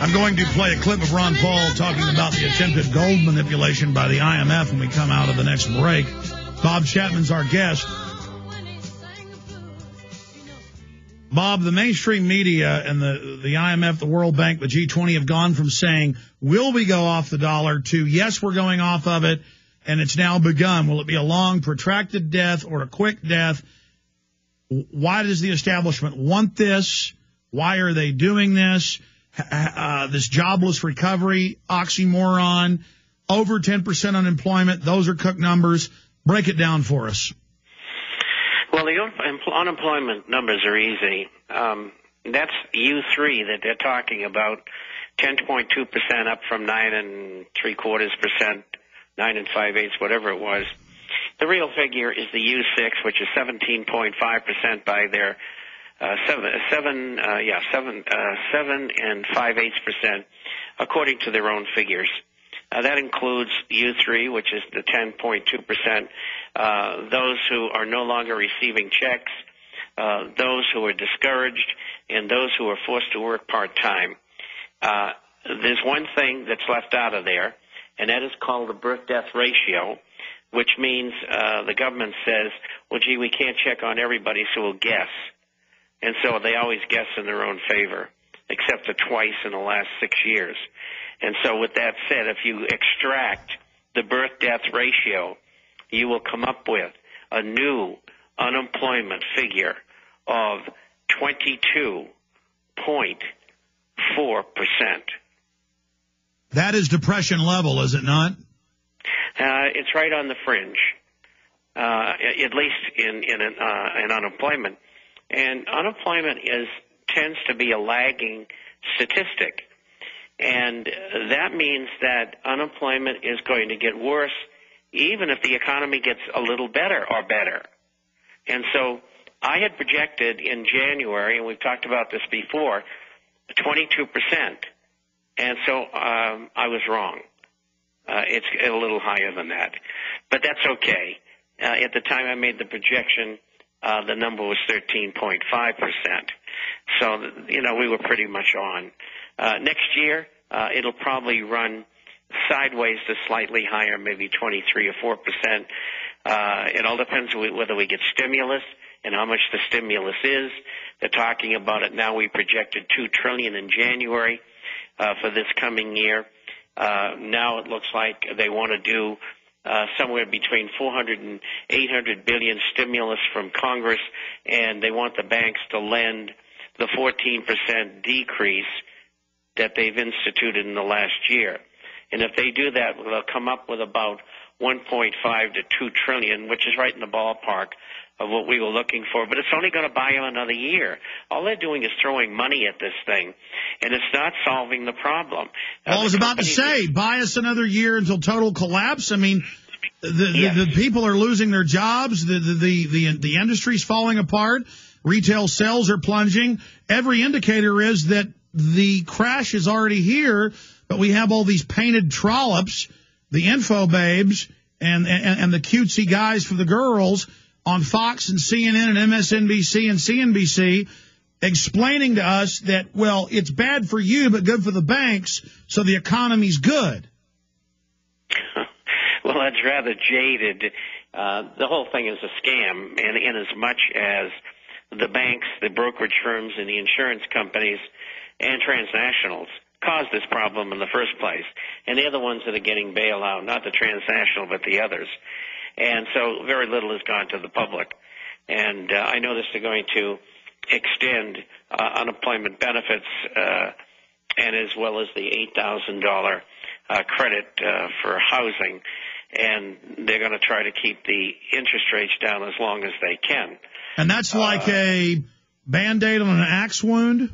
I'm going to play a clip of Ron Paul talking about the attempted gold manipulation by the IMF when we come out of the next break. Bob Chapman's our guest. Bob, the mainstream media and the IMF, the World Bank, the G20 have gone from saying, will we go off the dollar, to yes, we're going off of it, and it's now begun. Will it be a long, protracted death or a quick death? Why does the establishment want this? Why are they doing this? This jobless recovery oxymoron, over 10% unemployment, those are cooked numbers. Break it down for us. Well, the unemployment numbers are easy. That's U3 that they're talking about, 10.2% up from 9.75%, 9 5/8, whatever it was. The real figure is the U6, which is 17.5% by their 7 5/8%, according to their own figures. That includes U3, which is the 10.2%, those who are no longer receiving checks, those who are discouraged, and those who are forced to work part-time. There's one thing that's left out of there, and that is called the birth-death ratio, which means the government says, well, gee, we can't check on everybody, so we'll guess. And so they always guess in their own favor, except for twice in the last 6 years. And so with that said, if you extract the birth-death ratio, you will come up with a new unemployment figure of 22.4%. That is depression level, is it not? It's right on the fringe, at least in unemployment. And unemployment tends to be a lagging statistic. And that means that unemployment is going to get worse even if the economy gets a little better or better. And so I had projected in January, and we've talked about this before, 22%. And so I was wrong. It's a little higher than that. But that's okay. At the time I made the projection, the number was 13.5%. So, we were pretty much on. Next year, it'll probably run sideways to slightly higher, maybe 23 or 4%. It all depends whether we get stimulus and how much the stimulus is. They're talking about it now. We projected $2 trillion in January for this coming year. Now it looks like they want to do somewhere between 400 and 800 billion stimulus from Congress, and they want the banks to lend the 14% decrease that they've instituted in the last year. And if they do that, they'll come up with about 1.5 to 2 trillion, which is right in the ballpark of what we were looking for. But it's only going to buy them another year. All they're doing is throwing money at this thing, and it's not solving the problem. Well, I was about to say, buy us another year until total collapse. I mean, the people are losing their jobs. The industry's falling apart. Retail sales are plunging. Every indicator is that the crash is already here, but we have all these painted trollops, the info babes, and the cutesy guys for the girls on Fox and CNN and MSNBC and CNBC explaining to us that, well, it's bad for you but good for the banks, so the economy's good. Well, that's rather jaded. The whole thing is a scam, and in as much as the banks, the brokerage firms, and the insurance companies and transnationals caused this problem in the first place. And they're the ones that are getting bailout, not the transnational, but the others. And so very little has gone to the public. And I know this is going to extend unemployment benefits and as well as the $8,000 credit for housing. And they're going to try to keep the interest rates down as long as they can. And that's like a Band-Aid on an axe wound?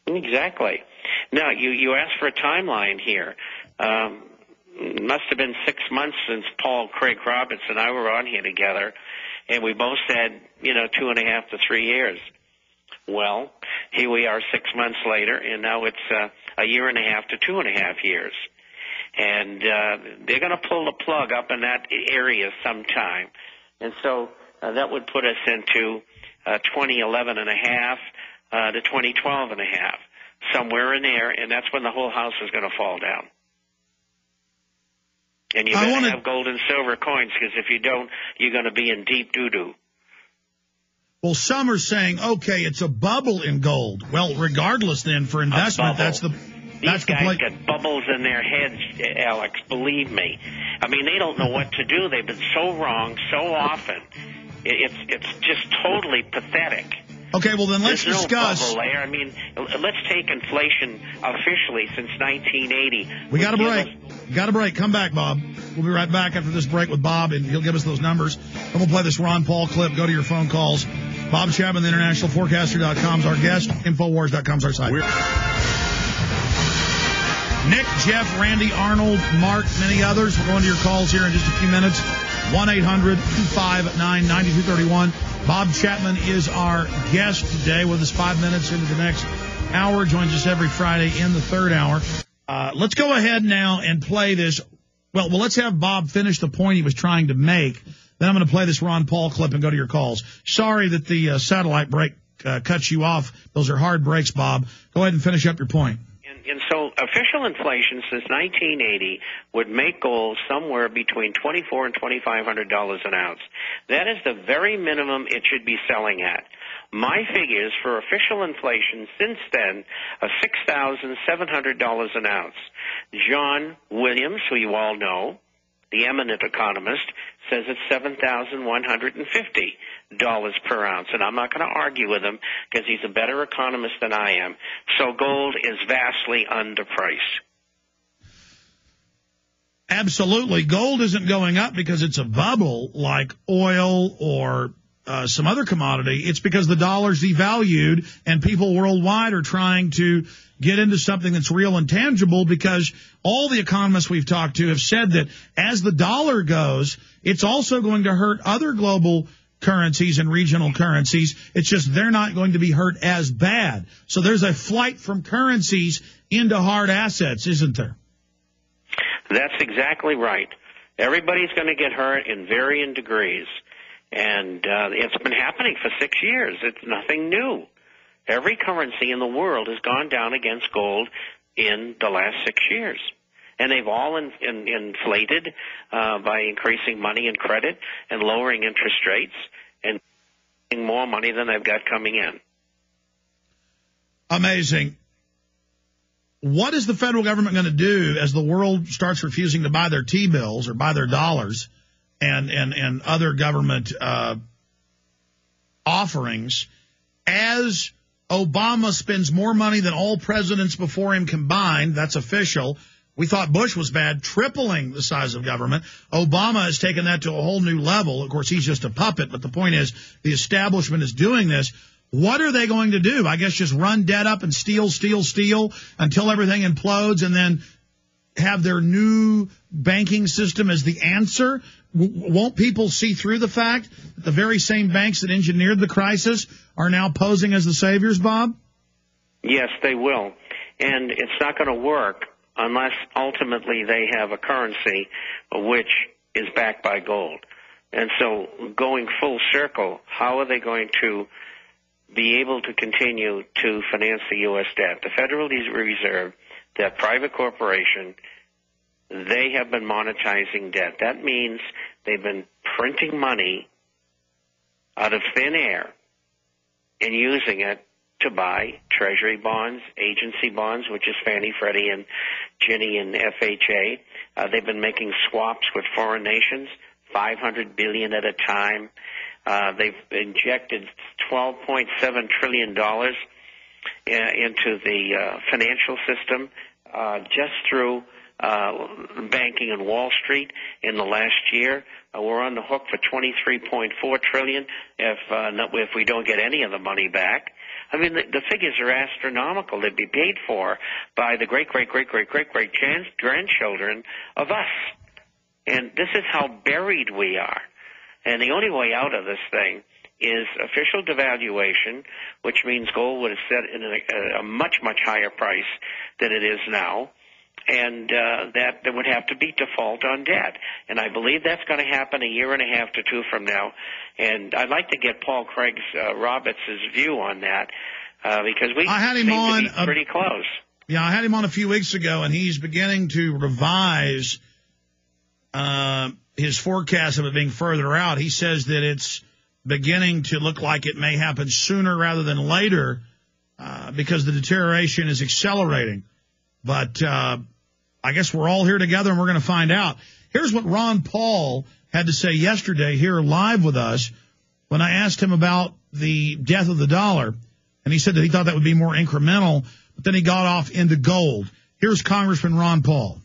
Exactly. Now, you asked for a timeline here. Must have been 6 months since Paul Craig Roberts and I were on here together, and we both said, 2.5 to 3 years. Well, here we are 6 months later, and now it's a 1.5 to 2.5 years. And they're going to pull the plug up in that area sometime. And so that would put us into 2011 and a half to 2012 and a half. somewhere in there, and that's when the whole house is going to fall down. And you got to have gold and silver coins, because if you don't, you're going to be in deep doo-doo. Well, some are saying, okay, it's a bubble in gold. Well, regardless, then, for investment, that's the These guys got bubbles in their heads, Alex, believe me. I mean, they don't know what to do. They've been so wrong so often. It's just totally pathetic. Okay, well, then let's discuss. No bubble there. I mean, let's take inflation officially since 1980. We got a break. Got a break. Come back, Bob. We'll be right back after this break with Bob, and he'll give us those numbers. And we'll play this Ron Paul clip. Go to your phone calls. Bob Chapman, the internationalforecaster.com is our guest. Infowars.com is our site. Nick, Jeff, Randy, Arnold, Mark, many others. We're going to your calls here in just a few minutes. 1-800-259-9231. Bob Chapman is our guest today with us 5 minutes into the next hour. Joins us every Friday in the third hour. Let's go ahead now and play this. Well, let's have Bob finish the point he was trying to make. Then I'm going to play this Ron Paul clip and go to your calls. Sorry that the satellite break cuts you off. Those are hard breaks, Bob. Go ahead and finish up your point. And so official inflation since 1980 would make gold somewhere between $2,400 and $2,500 an ounce. That is the very minimum it should be selling at. My figures for official inflation since then are $6,700 an ounce. John Williams, who you all know, the eminent economist, says it's $7,150 per ounce. And I'm not going to argue with him because he's a better economist than I am. So gold is vastly underpriced. Absolutely. Gold isn't going up because it's a bubble like oil or some other commodity. It's because the dollar's devalued and people worldwide are trying to get into something that's real and tangible, because all the economists we've talked to have said that as the dollar goes, it's also going to hurt other global currencies and regional currencies. It's just they're not going to be hurt as bad. So there's a flight from currencies into hard assets, isn't there? That's exactly right. Everybody's going to get hurt in varying degrees. And it's been happening for 6 years. It's nothing new. Every currency in the world has gone down against gold in the last 6 years. And they've all inflated by increasing money and credit and lowering interest rates and more money than they've got coming in. Amazing. What is the federal government going to do as the world starts refusing to buy their T-bills or buy their dollars and other government offerings, as Obama spends more money than all presidents before him combined? That's official. We thought Bush was bad, tripling the size of government. Obama has taken that to a whole new level. Of course, he's just a puppet, but the point is the establishment is doing this. What are they going to do? I guess just run debt up and steal until everything implodes and then have their new banking system as the answer? Won't people see through the fact that the very same banks that engineered the crisis are now posing as the saviors, Bob? Yes, they will. And it's not going to work unless ultimately they have a currency which is backed by gold. And so going full circle, how are they going to be able to continue to finance the U.S. debt? The Federal Reserve, that private corporation, they have been monetizing debt. That means they've been printing money out of thin air and using it to buy Treasury bonds, agency bonds, which is Fannie, Freddie, and Ginnie and FHA. They've been making swaps with foreign nations, $500 billion at a time. They've injected $12.7 trillion into the financial system just through banking and Wall Street in the last year. We're on the hook for $23.4 trillion if we don't get any of the money back. I mean, the figures are astronomical. They'd be paid for by the great-great-great-great-great-great-grandchildren of us. And this is how buried we are. And the only way out of this thing is official devaluation, which means gold would have set in a much, much higher price than it is now. And that there would have to be default on debt. And I believe that's going to happen a year and a half to two from now. And I'd like to get Paul Craig Roberts' view on that. because we I had him seem on to be pretty close. Yeah, I had him on a few weeks ago, and he's beginning to revise his forecast of it being further out. He says that it's beginning to look like it may happen sooner rather than later because the deterioration is accelerating. But I guess we're all here together, and we're going to find out. Here's what Ron Paul had to say yesterday here live with us when I asked him about the death of the dollar. And he said that he thought that would be more incremental, but then he got off into gold. Here's Congressman Ron Paul.